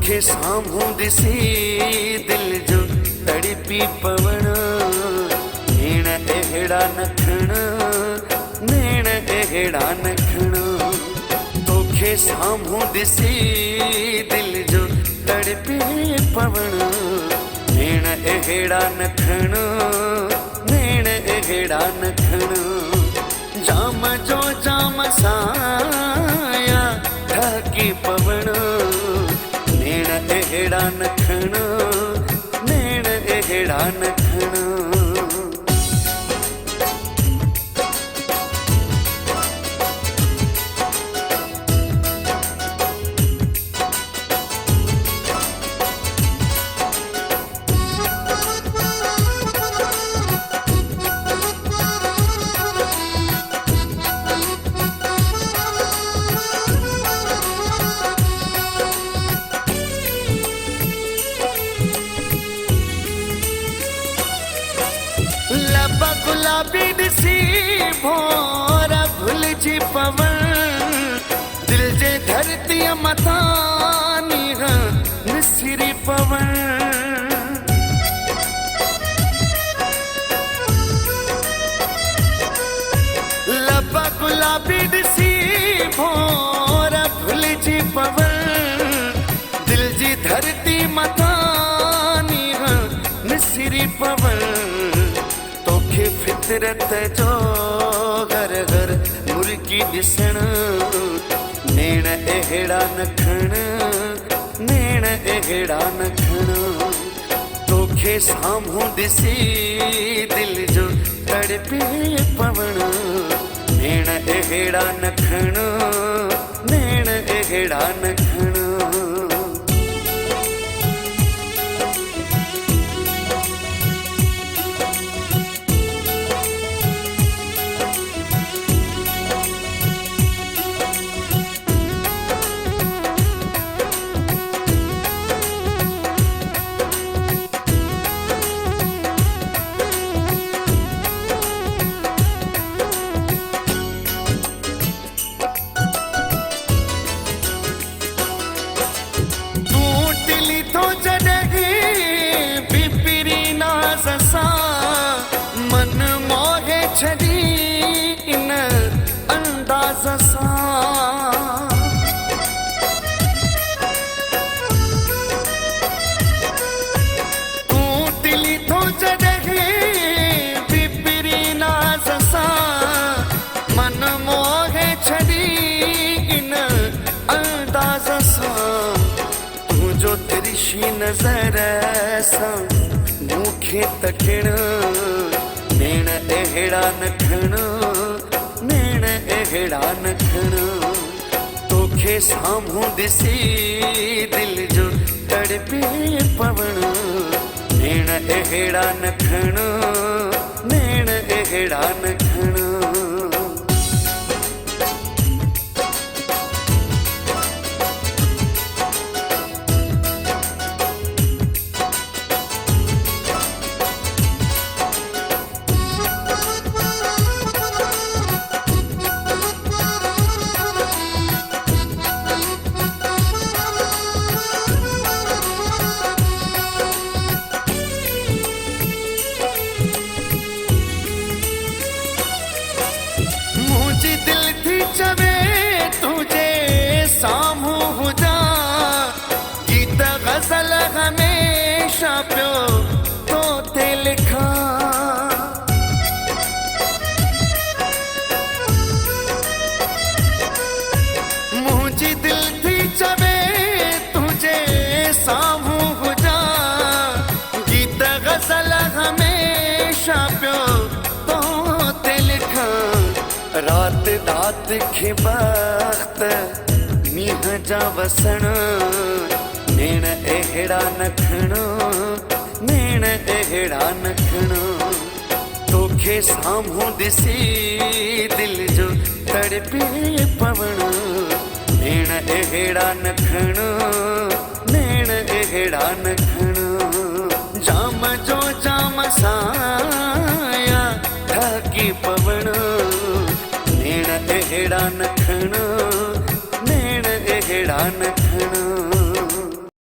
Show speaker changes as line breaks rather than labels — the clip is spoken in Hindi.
तोखे साम्हूं ॾिसी दिल जो तड़पी पवण, नेण अहिड़ा नखण, नेण अहिड़ा नखण। तोखे साम्हूं ॾिसी दिल जो तड़पी पवण, नेण अहिड़ा नखण, नेण अहिड़ा नखण। जाम जो जाम साया ढकी पवण, नेण अहिड़ा नखण, नेण अहिड़ा नखण। लबा गुलाबी ॾिसी भोर भुलिजी पवण, दिल जे धरतीअ मथां नीह निसिरी पवण। लबा गुलाबी ॾिसी भोर भुलिजी पवण, दिल जी धरती मथां नीह निसिरी पवण। तोखे फितरत जो घर घर मुर्गी ॾिसण, नेण अहिड़ा नखण, नेण अहिड़ा नखण। तोखे साम्हूं ॾिसी दिल जो तड़पी पवण, नेण अहिड़ा नखण, नेण अहिड़ा नखण। मन मोहे छड़ी इन अंदाज़ सां, तूं दिली थो जॾहिं बिपरी नाज़ सां। मन मोहे छड़ी इन अंदाज़ सां, तुंहिंजो तिरछी नज़र सां मूंखे तकण, नेण अहिड़ा नखण, नेण अहिड़ा नखण। तोखे साम्हूं ॾिसी दिल जो तड़पी पवण, नेण अहिड़ा नखण, नेण अहिड़ा नखण। दिल थी चवे तुझे साम्हूं हुजा, गीत गज़ल हमेशा पियो तो ते लिखा। मुझी दिल थी चवे तुझे साम्हूं हुजा, गीत गज़ल हमेशा पियो तो ते लिखा। रात रात खे वक्त मींह जा वसण, नेण अहिड़ा नखण, नेण अहिड़ा नखण। तोखे साम्हूं ॾिसी दिल जो तड़पी पवण, नेण अहिड़ा नखण, नेण अहिड़ा नखण। जाम जो जाम साया ढकी पवण, नेण अहिड़ा नखण, नेण अहिड़ा नखण।